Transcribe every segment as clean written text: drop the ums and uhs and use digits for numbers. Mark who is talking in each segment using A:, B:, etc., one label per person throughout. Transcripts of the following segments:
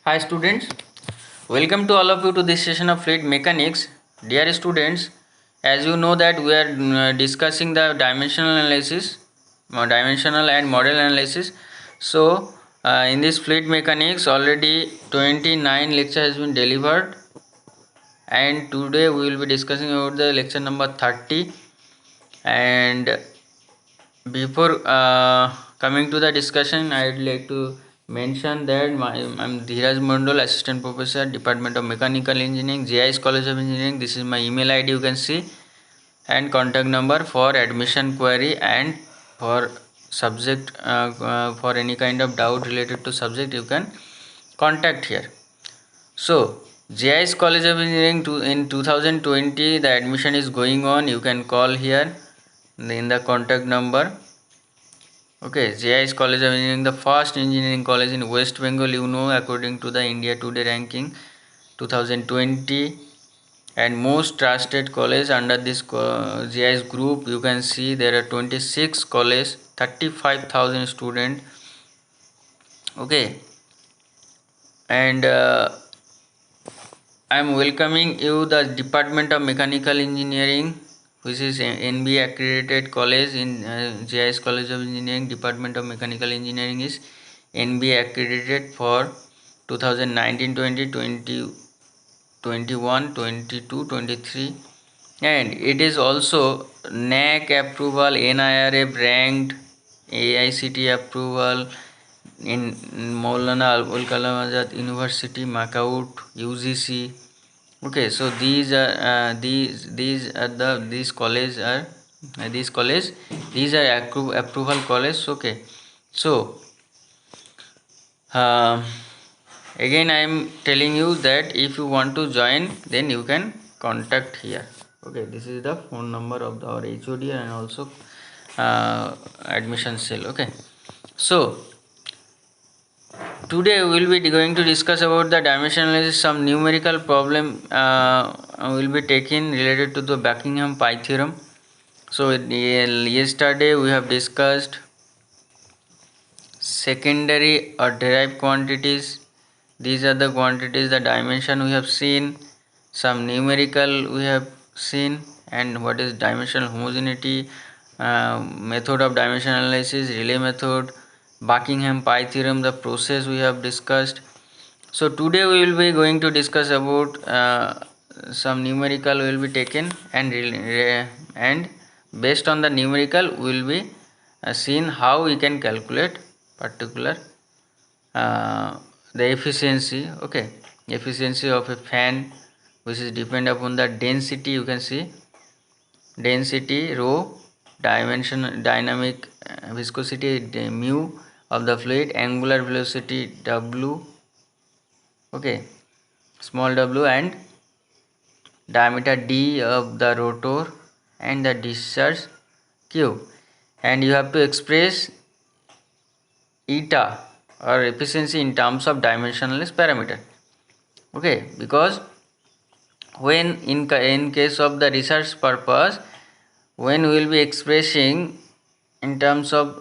A: Hi students, welcome to all of you to this session of fluid mechanics. Dear students, as you know that we are discussing the dimensional and model analysis. So in this fluid mechanics already 29 lecture has been delivered, and today we will be discussing about the lecture number 30. And before coming to the discussion, I would like to mention that I'm Dheeraj Mandal, Assistant Professor, Department of Mechanical Engineering, JIS College of Engineering. This is my email ID, you can see, and contact number for admission query and for subject for any kind of doubt related to subject, you can contact here. So JIS College of Engineering in 2020 the admission is going on. You can call here in the contact number. Okay, JIS College of Engineering, the first engineering college in West Bengal, you know, according to the India Today ranking 2020, and most trusted college under this JIS group. You can see there are 26 colleges, 35,000 students. Okay, and I am welcoming you the Department of Mechanical Engineering, which is NBA accredited college in JIS College of Engineering. Department of Mechanical Engineering is NBA accredited for 2019, 20, 20, 21, 22, 23, and it is also NAC approval, NIRF ranked, AICT approval in Maulana Abul Kalam Azad University, Makaut, UGC. Okay, so these are approval college. Okay, so um, again I am telling you that if you want to join, then you can contact here. Okay, this is the phone number of our HOD and also admission cell. Okay, so today we will be going to discuss about the dimension analysis. Some numerical problem will be taken related to the Buckingham pi theorem. So yesterday we have discussed secondary or derived quantities. These are the quantities, the dimension we have seen, some numerical we have seen, and what is dimensional homogeneity, method of dimension analysis, relay method, Buckingham pi theorem, the process we have discussed. So today we will be going to discuss about some numerical will be taken, and based on the numerical we will be seen how we can calculate particular the efficiency. Okay, efficiency of a fan, which is depend upon the density. You can see density rho, dimension dynamic viscosity mu of the fluid, angular velocity w. Okay, small w, and diameter d of the rotor, and the discharge q, and you have to express eta or efficiency in terms of dimensionless parameter. Okay, because when in case of the research purpose, when we will be expressing in terms of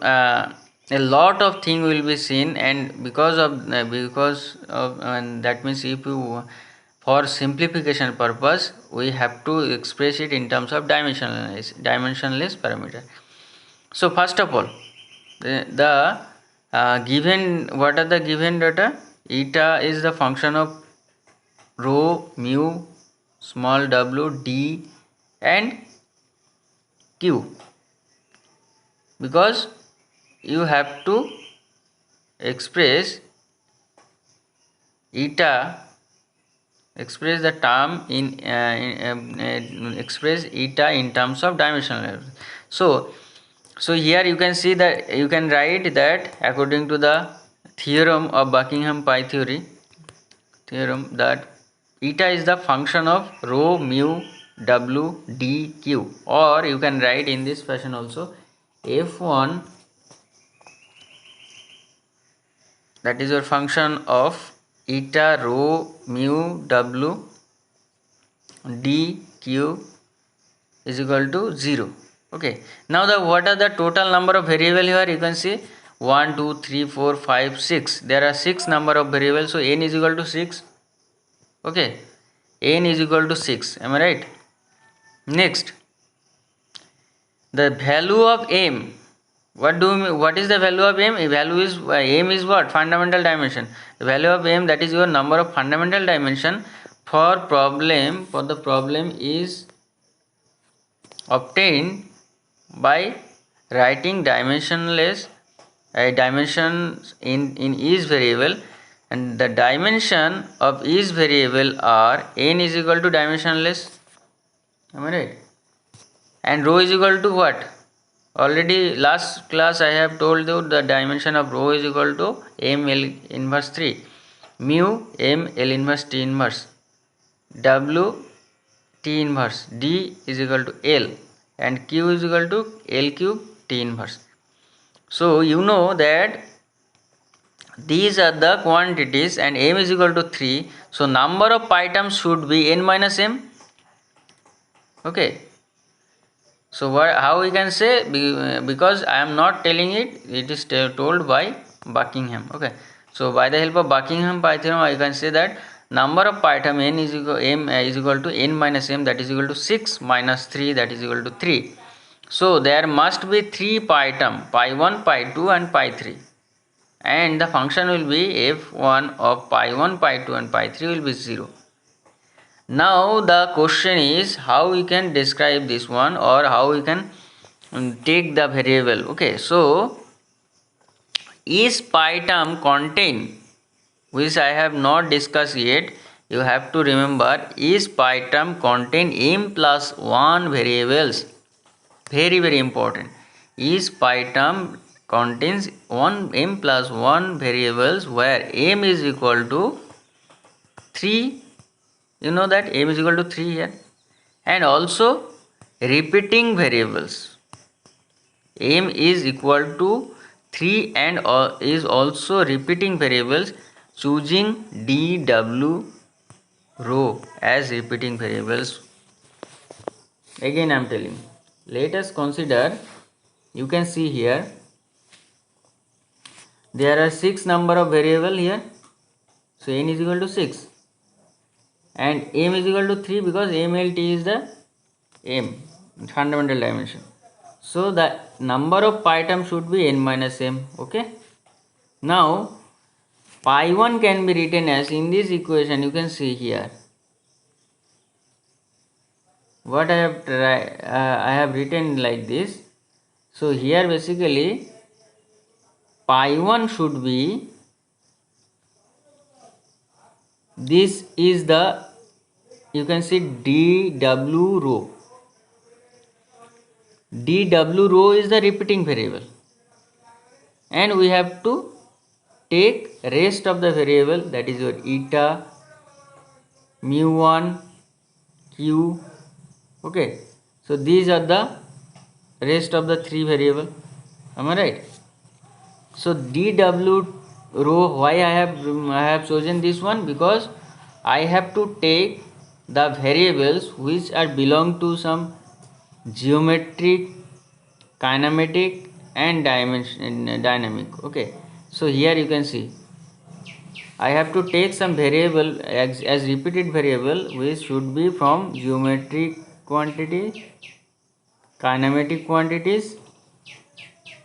A: a lot of thing will be seen, and because of and that means if you for simplification purpose we have to express it in terms of dimensionless parameter. So first of all, the given, what are the given data? Eta is the function of rho, mu, small w, d, and q, because you have to express eta, express the term express eta in terms of dimensional. So here you can see that you can write that according to the theorem of Buckingham pi theorem, that eta is the function of rho, mu, w, d, q, or you can write in this fashion also, f1, that is your function of eta, rho, mu, w, d, q is equal to 0. Okay, now what are the total number of variable here? You can see 1 2 3 4 5 6. There are 6 number of variables, so n is equal to 6. Okay, n is equal to 6. Am I right? Next, the value of m. What is the value of m? Value is m is what? Fundamental dimension. The value of m, that is your number of fundamental dimension for the problem is obtained by writing dimensionless dimensions in each variable, and the dimension of each variable are n is equal to dimensionless. Am I right? And rho is equal to what? Already last class I have told you the dimension of rho is equal to m L inverse 3, mu m L inverse T inverse, W T inverse, D is equal to L, and Q is equal to L cube T inverse. So you know that these are the quantities and m is equal to 3. So number of pi terms should be n minus m. Okay. So how we can say, because I am not telling it, it is told by Buckingham. Okay. So by the help of Buckingham pi theorem, I can say that number of pi term n is equal to n minus m, that is equal to 6 minus 3, that is equal to 3. So there must be 3 pi term, pi 1, pi 2 and pi 3, and the function will be f1 of pi 1, pi 2 and pi 3 will be 0. Now the question is how we can describe this one, or how we can take the variable. Okay, so each pi term contain, which I have not discussed yet, you have to remember each pi term contain m plus 1 variables. Very important. Each pi term contains m plus 1 variables, where m is equal to 3. You know that m is equal to 3 here. And also repeating variables. M is equal to 3 and is also repeating variables, choosing D, W, rho as repeating variables. Again I am telling. Let us consider, you can see here, there are 6 number of variable here. So n is equal to 6. And m is equal to 3 because mlt is the m, fundamental dimension. So the number of pi terms should be n minus m. Okay. Now pi 1 can be written as, in this equation you can see here, what I have written like this. So here basically pi 1 should be, this is the, you can see dw rho. dw rho is the repeating variable, and we have to take rest of the variable, that is your eta, mu1, q. Okay, so these are the rest of the 3 variable. Am I right? So dw rho, why I have chosen this one? Because I have to take the variables which are belong to some geometric, kinematic and dynamic. Okay, so here you can see I have to take some variable as repeated variable, which should be from geometric quantity, kinematic quantities,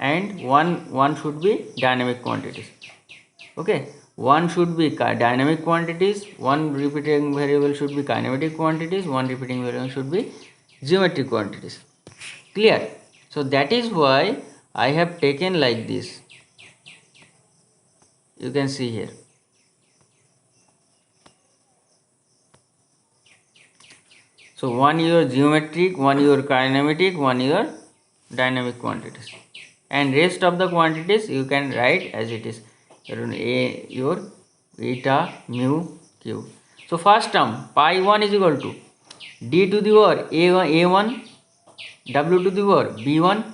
A: and one should be dynamic quantities. Okay, one should be dynamic quantities, one repeating variable should be kinematic quantities, one repeating variable should be geometric quantities. Clear? So that is why I have taken like this. You can see here. So one your geometric, one your kinematic, one your dynamic quantities, and rest of the quantities you can write as it is, your eta, mu, q. So first term pi 1 is equal to d to the power a1, w to the power b1,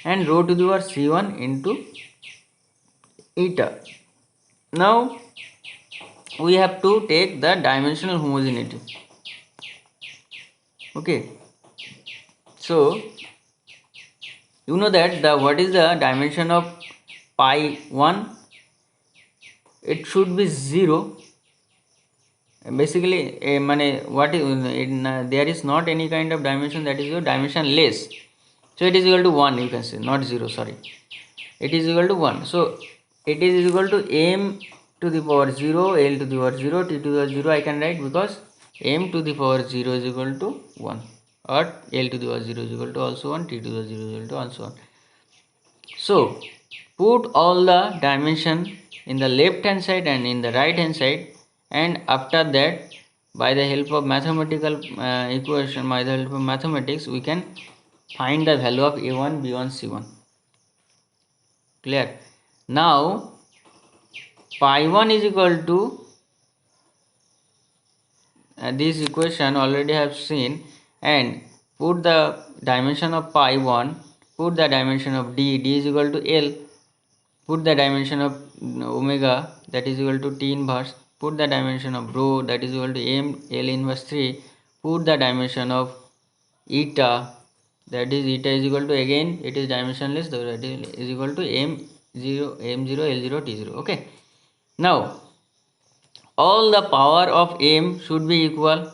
A: and rho to the power c1 into eta. Now we have to take the dimensional homogeneity. Okay, so you know that what is the dimension of pi 1, it should be 0. Basically what is there is not any kind of dimension that is your dimensionless, so it is equal to 1, you can say, not 0, sorry, it is equal to 1. So it is equal to m to the power 0, l to the power 0, t to the power 0 I can write, because m to the power 0 is equal to 1, or l to the power 0 is equal to also 1, t to the power 0 is equal to also 1. So put all the dimension in the left hand side and in the right hand side, and after that, by the help of mathematical equation, by the help of mathematics, we can find the value of a1, b1, c1. Clear? Now pi 1 is equal to this equation already have seen, and put the dimension of pi 1, put the dimension of d is equal to l, put the dimension of omega, that is equal to t inverse, put the dimension of rho, that is equal to m l inverse 3, put the dimension of eta, that is eta is equal to, again it is dimensionless, so that is equal to m0 l0 t0. Okay, now all the power of m should be equal.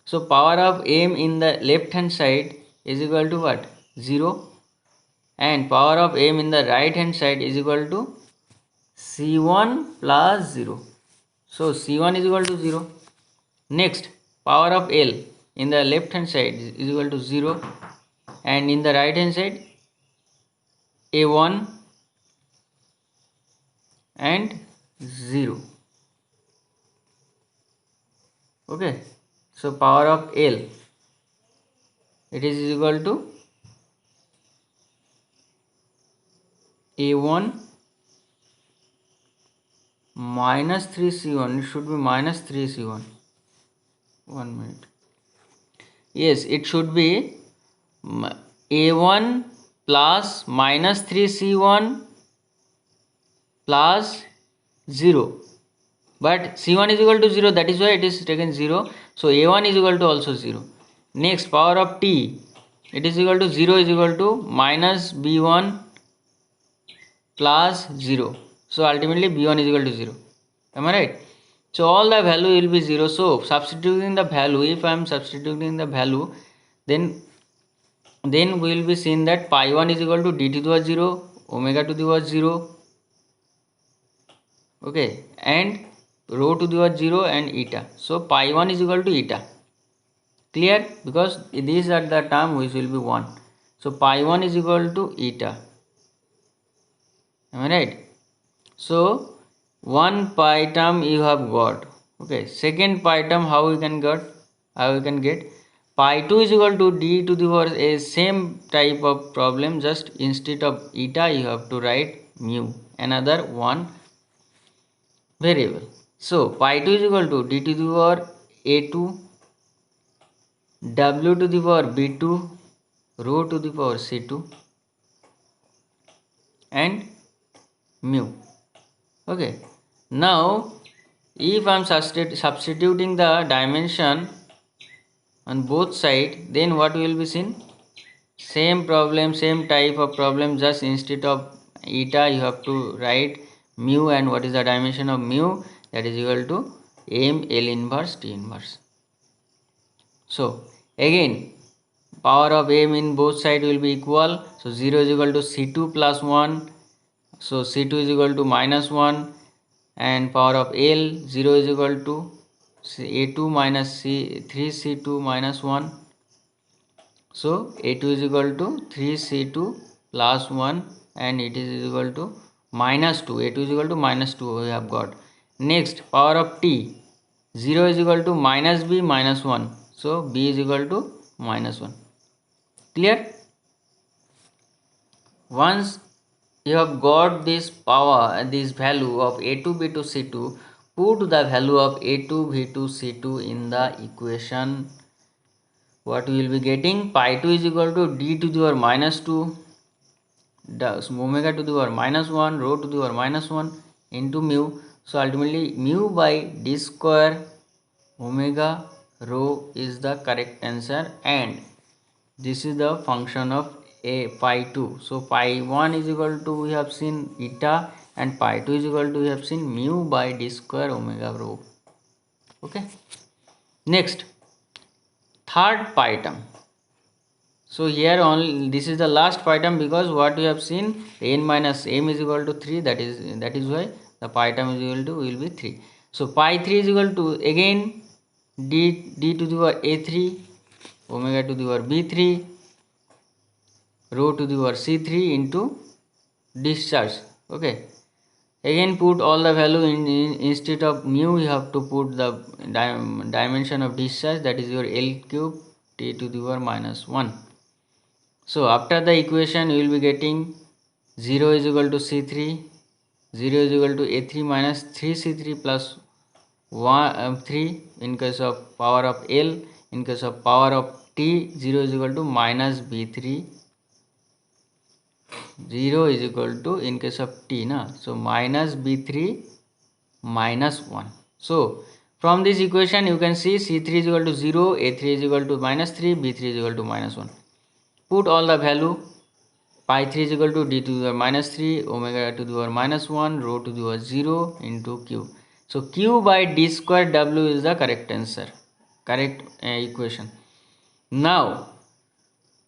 A: So power of m in the left hand side is equal to what? 0, and power of m in the right hand side is equal to c1 plus 0. So c1 is equal to 0. Next, power of l in the left hand side is equal to 0, and in the right hand side a1 and 0. Okay, so power of l, it is equal to a1 minus 3c1, it should be minus 3c1. 1 minute. Yes, it should be a1 plus minus 3c1 plus 0, but c1 is equal to 0, that is why it is taken 0. So a1 is equal to also 0. Next, power of t, it is equal to 0 is equal to minus b1 plus 0. So ultimately b1 is equal to 0. Am I right? So all the value will be 0. So substituting the value, if I am substituting the value, then we will be seeing that pi 1 is equal to d to the power 0, omega to the power 0, okay, and rho to the power 0 and eta. So pi 1 is equal to eta. Clear? Because these are the term which will be 1. So pi 1 is equal to eta. Am I right? So one pi term you have got. Okay, second pi term how we can get? How we can get? Pi 2 is equal to d to the power a, same type of problem, just instead of eta you have to write mu, another one variable. So pi 2 is equal to d to the power a2, w to the power b2, rho to the power c2, and mu. Okay, now if I am substituting the dimension on both sides, then what will be seen? Same problem, same type of problem, just instead of eta you have to write mu, and what is the dimension of mu? That is equal to m l inverse t inverse. So again, power of m in both sides will be equal. So 0 is equal to c2 plus 1. So c2 is equal to minus 1, and power of l, 0 is equal to a2 minus 3c2 minus 1. So a2 is equal to 3c2 plus 1, and it is equal to minus 2. a2 is equal to minus 2 we have got. Next, power of t, 0 is equal to minus b minus 1. So b is equal to minus 1. Clear? Once you have got this power, this value of a2 b2 c2, put the value of a2 b2 c2 in the equation. What we will be getting? Pi 2 is equal to d to the power minus 2, omega to the power minus 1, rho to the power minus 1 into mu. So ultimately mu by d square omega rho is the correct answer, and this is the function of a pi 2. So pi 1 is equal to, we have seen eta, and pi 2 is equal to, we have seen mu by d square omega rho. Okay. Next, third pi term. So here only this is the last pi term, because what we have seen, n minus m is equal to 3, that is why the pi term is equal to will be 3. So pi 3 is equal to again d to the power a3 omega to the power b3 rho to the power c3 into discharge. Okay, again put all the value instead of mu you have to put the dimension of discharge, that is your L cube t to the power minus 1. So after the equation you will be getting 0 is equal to c3, 0 is equal to a3 minus 3c3 plus 3 in case of power of L. In case of power of t, 0 is equal to minus b3, 0 is equal to in case of t na, so minus b3 minus 1. So from this equation you can see c3 is equal to 0, a3 is equal to minus 3, b3 is equal to minus 1. Put all the value. Pi 3 is equal to d to the power minus 3 omega to the power minus 1 rho to the power 0 into q. So q by d square w is the correct answer, correct equation. Now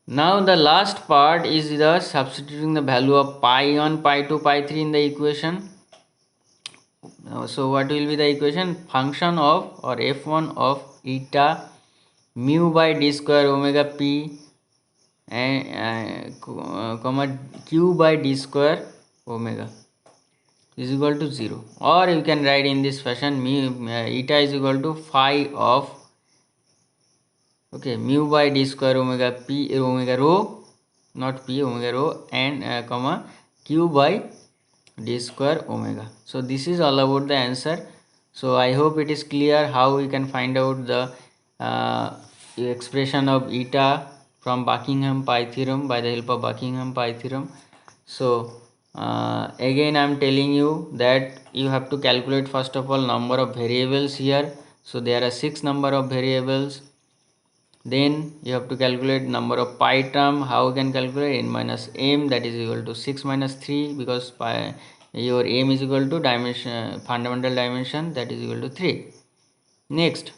A: the last part is the substituting the value of pi 1, pi 2, pi 3 in the equation. So what will be the equation? Function of or f1 of eta mu by d square omega p and comma q by d square omega is equal to 0, or you can write in this fashion mu eta is equal to phi of, okay, mu by d square omega p omega rho, not p, omega rho, and comma q by d square omega. So this is all about the answer. So I hope it is clear how we can find out the expression of eta from Buckingham pi theorem by the help of Buckingham pi theorem. So again I am telling you that you have to calculate first of all number of variables here. So there are 6 number of variables. Then you have to calculate number of pi term. How you can calculate? N minus m, that is equal to 6 minus 3, because pi, your m is equal to dimension, fundamental dimension, that is equal to 3. Next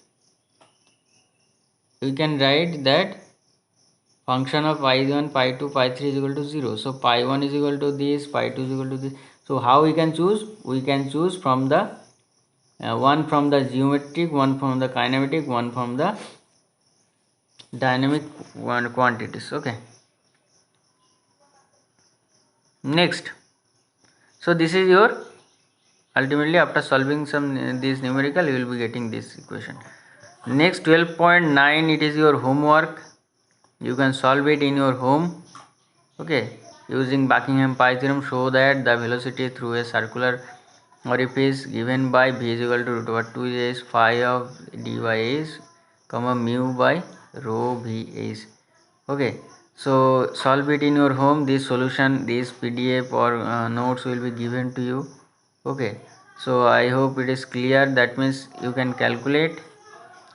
A: you can write that function of pi 1, pi 2, pi 3 is equal to 0. So pi 1 is equal to this, pi 2 is equal to this. So how we can choose? We can choose from the one from the geometric, one from the kinematic, one from the dynamic quantities. Okay, next, so this is your, ultimately after solving some this numerical you will be getting this equation. Next 12.9, it is your homework. You can solve it in your home. Okay, using Buckingham pi theorem, show that the velocity through a circular orifice given by v is equal to root over 2 is phi of dy is comma mu by rho v is. Okay, so solve it in your home. This solution, this PDF or notes will be given to you. Okay, so I hope it is clear. That means you can calculate,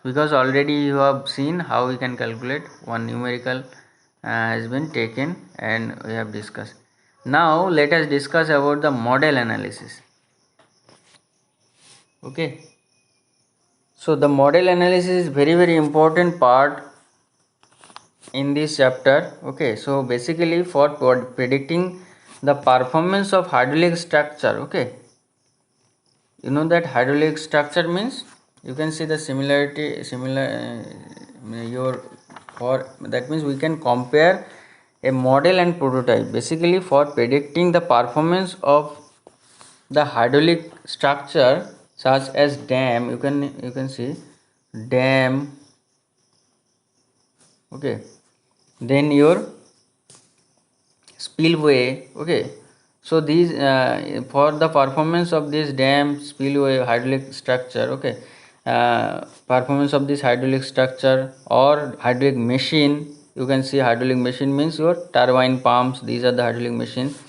A: because already you have seen how we can calculate. One numerical has been taken and we have discussed. Now let us discuss about the model analysis. Okay, so the model analysis is very important part in this chapter. Okay, so basically for predicting the performance of hydraulic structure. Okay, you know that hydraulic structure means, you can see the similarity, your, for that means we can compare a model and prototype. Basically for predicting the performance of the hydraulic structure such as dam, you can see dam. Okay, then your spillway. Okay, so these for the performance of this dam, spillway, hydraulic structure. Okay, performance of this hydraulic structure or hydraulic machine, you can see hydraulic machine means your turbine, pumps, these are the hydraulic machines.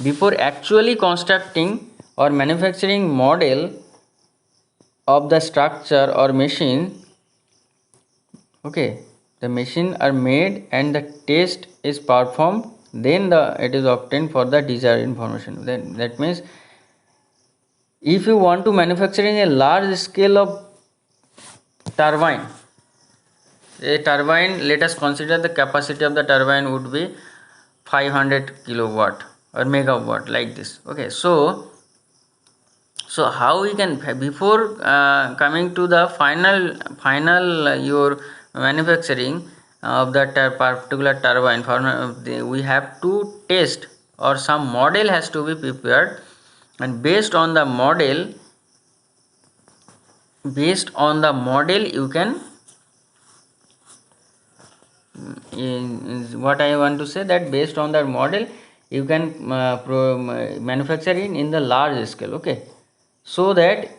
A: Before actually constructing or manufacturing model of the structure or machine, okay, the machine are made and the test is performed, then it is obtained for the desired information. Then that means if you want to manufacturing a large scale of turbine, a turbine, let us consider the capacity of the turbine would be 500 kilowatt or megawatt, like this. Okay, so how we can, before coming to the final your manufacturing of that particular turbine, we have to test, or some model has to be prepared, and based on the model you can what I want to say, that based on that model you can manufacture in the large scale. Okay, so that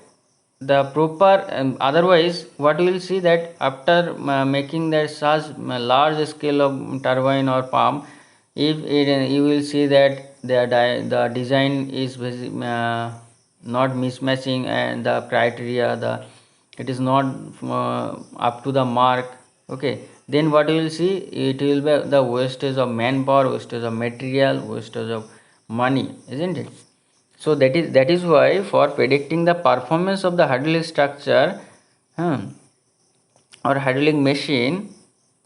A: the proper otherwise what we will see, that after making that such large scale of turbine or pump, if it, you will see that the design is not mismatching, and the criteria, it is not up to the mark. Okay, then what you will see, it will be the wastage of manpower, wastage of material, wastage of money, isn't it? So that is why, for predicting the performance of the hydraulic structure, or hydraulic machine,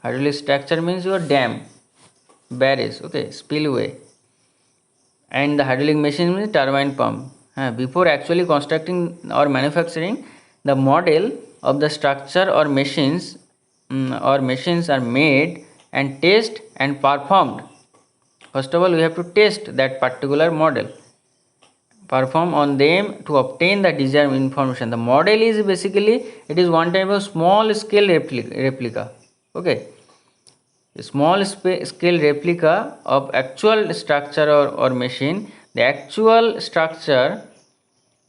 A: hydraulic structure means your dam, barrage, okay, spillway, and the hydraulic machine means turbine pump. Before actually constructing or manufacturing, the model of the structure or machines are made and test and performed. First of all, we have to test that particular model, perform on them to obtain the desired information. The model is basically, it is one type of small scale replica. Okay, a small scale replica of actual structure or machine. The actual structure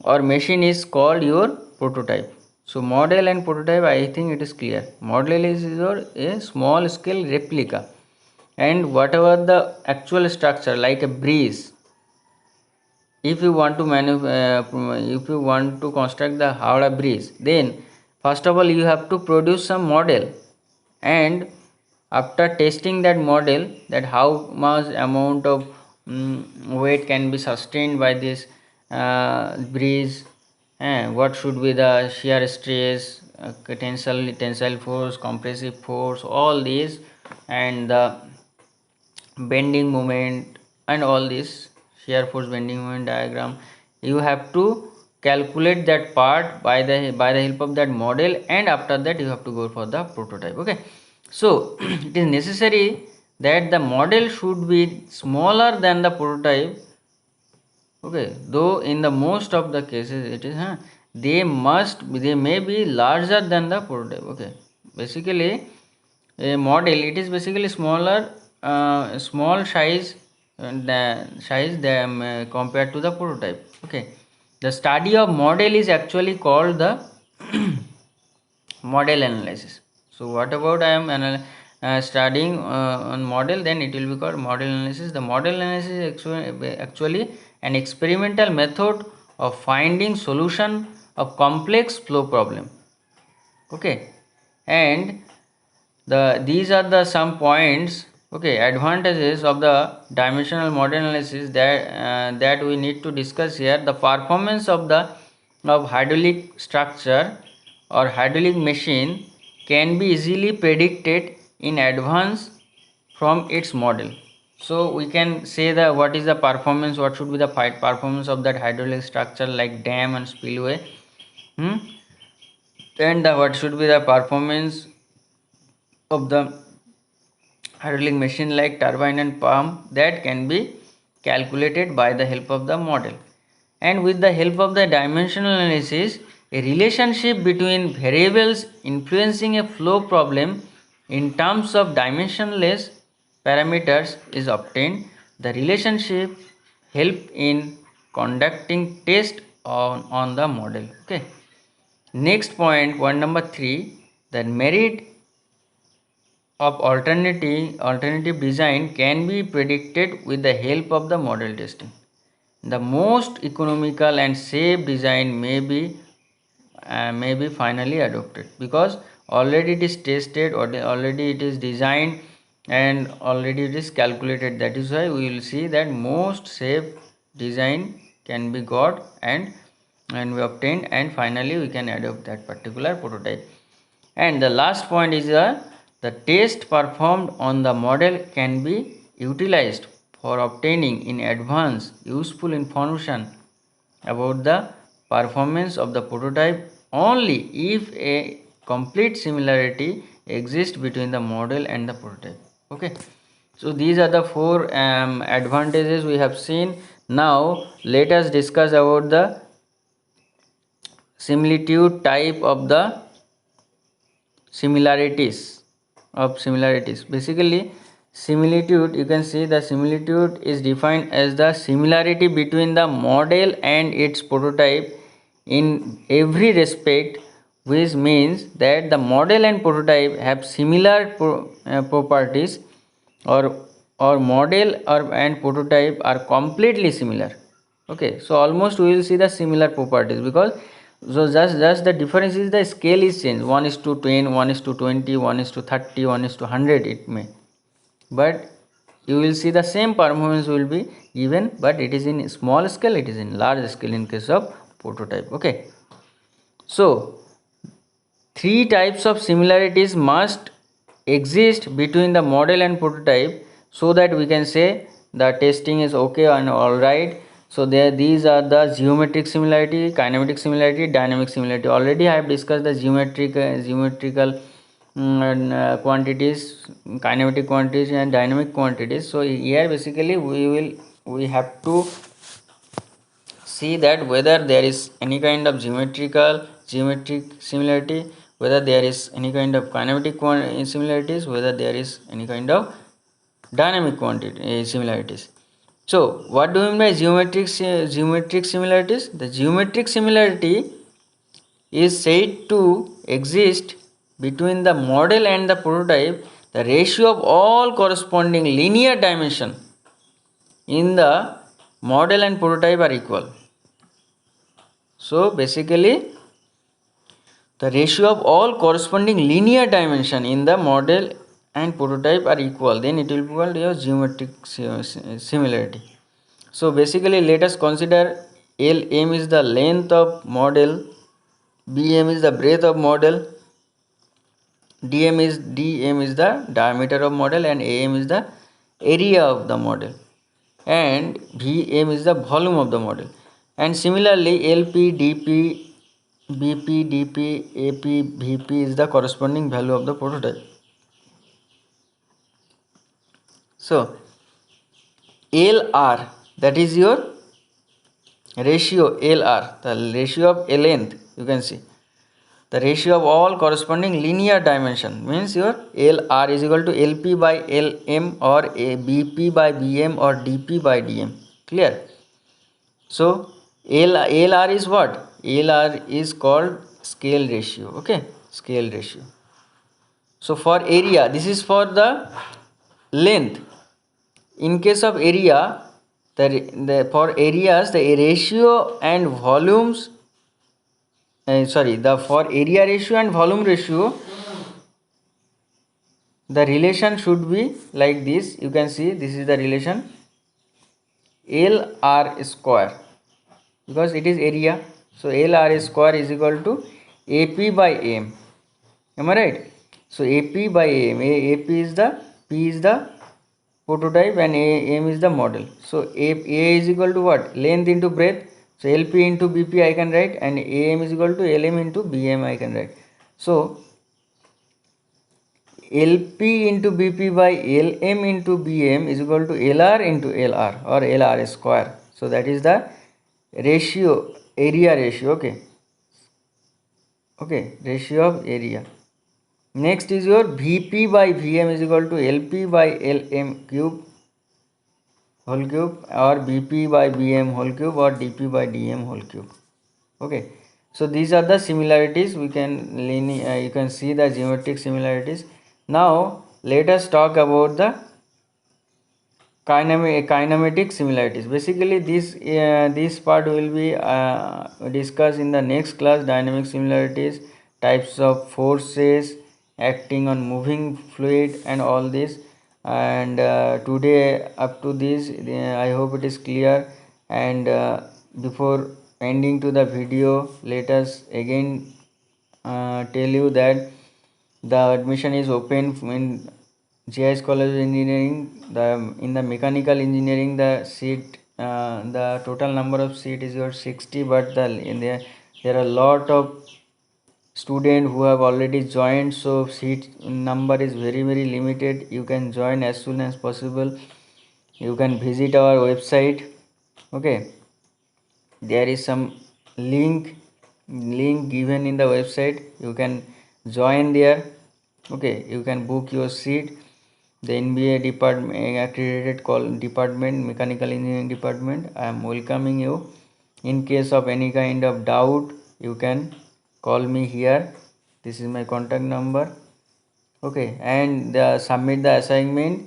A: or machine is called your prototype. So model and prototype, I think it is clear. Model is your a small scale replica, and whatever the actual structure, like a bridge, if you want to if you want to construct the Howrah bridge, then first of all you have to produce some model, and after testing that model, that how much amount of weight can be sustained by this bridge, and what should be the shear stress, tensile force, compressive force, all these, and the bending moment, and all this shear force, bending moment diagram, you have to calculate that part by the help of that model, and after that you have to go for the prototype. Okay, so it is necessary that the model should be smaller than the prototype. Okay, though in the most of the cases it is they may be larger than the prototype. Okay, basically a model, it is basically smaller, small size, compared to the prototype. Okay, the study of model is actually called the model analysis. So what about I am studying on model, then it will be called model analysis. The model analysis is actually an experimental method of finding solution of complex flow problem. Okay, and these are the some points. Okay, advantages of the dimensional model analysis that we need to discuss here. The performance of hydraulic structure or hydraulic machine can be easily predicted in advance from its model. So we can say the what is the performance, what should be the performance of that hydraulic structure like dam and spillway, and what should be the performance of the hydraulic machine like turbine and pump, that can be calculated by the help of the model. And with the help of the dimensional analysis, a relationship between variables influencing a flow problem in terms of dimensionless parameters is obtained. The relationship help in conducting test on the model. Okay, next point number 3, the merit of alternative design can be predicted with the help of the model testing. The most economical and safe design may be finally adopted, because already it is tested, or already it is designed, and already it is calculated. That is why we will see that most safe design can be got and we obtained, and finally we can adopt that particular prototype. And the last point is the test performed on the model can be utilized for obtaining in advance useful information about the performance of the prototype only if a complete similarity exists between the model and the prototype. Okay, so these are the four advantages we have seen. Now let us discuss about the similitude type of the similarities. Basically, similitude, you can see the similitude is defined as the similarity between the model and its prototype in every respect, which means that the model and prototype have similar properties, or model and prototype are completely similar. Okay, so almost we will see the similar properties, because so just the difference is the scale is changed, 1 is to 10, 1 is to 20, 1 is to 30, 1 is to 100 it may, but you will see the same performance will be given, but it is in small scale, it is in large scale in case of prototype. Okay, so three types of similarities must exist between the model and prototype so that we can say the testing is okay and all right. So these are the geometric similarity, kinematic similarity, dynamic similarity. Already I have discussed the geometrical quantities, kinematic quantities and dynamic quantities. So here basically we have to see that whether there is any kind of geometric similarity, whether there is any kind of kinematic similarities, whether there is any kind of dynamic quantity similarities. So what do we mean by geometric similarities? The geometric similarity is said to exist between the model and the prototype the ratio of all corresponding linear dimension in the model and prototype are equal. So basically the ratio of all corresponding linear dimension in the model and prototype are equal, then it will be called your geometric similarity. So basically let us consider Lm is the length of model, Bm is the breadth of model, dm is the diameter of model, and Am is the area of the model, and Vm is the volume of the model. And similarly Lp, Dp, Bp, Dp, Ap, Vp is the corresponding value of the prototype. So Lr, that is your ratio Lr, the ratio of length, you can see the ratio of all corresponding linear dimension means your Lr is equal to Lp by Lm, or Bp by Bm, or Dp by Dm. Clear? So Lr is what? Lr is called scale ratio. Okay, scale ratio. So for area, this is for the length. In case of area, for areas the ratio and volumes, for area ratio and volume ratio, the relation should be like this. You can see this is the relation Lr square, because it is area. So Lr square is equal to Ap by M. Am I right? So Ap by M, Ap is the, P is the prototype, and M is the model. So A is equal to what? Length into breadth. So Lp into Bp I can write, and Am is equal to Lm into Bm I can write. So Lp into Bp by Lm into Bm is equal to Lr into Lr, or Lr square. So that is the ratio, area ratio. Okay, ratio of area. Next is your Vp by Vm is equal to Lp by Lm cube whole cube, or Bp by Bm whole cube, or Dp by Dm whole cube. Okay, so these are the similarities we can you can see the geometric similarities. Now let us talk about the kinematic similarities. Basically this part will be discussed in the next class, dynamic similarities, types of forces acting on moving fluid and all this. And today up to this, I hope it is clear. And before ending to the video, let us again tell you that the admission is open in JIS College of Engineering. In the mechanical engineering, the total number of seat is your 60, but there are a lot of students who have already joined, so seat number is very limited. You can join as soon as possible. You can visit our website. Okay, there is some link given in the website. You can join there. Okay, you can book your seat. The NBA department, accredited call department, mechanical engineering department, I am welcoming you. In case of any kind of doubt, you can call me here. This is my contact number. Okay, and submit the assignment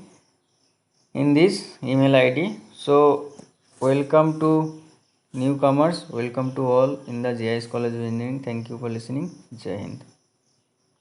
A: in this email ID. So welcome to newcomers, welcome to all in the JIS College of Engineering. Thank you for listening. Jai Hind.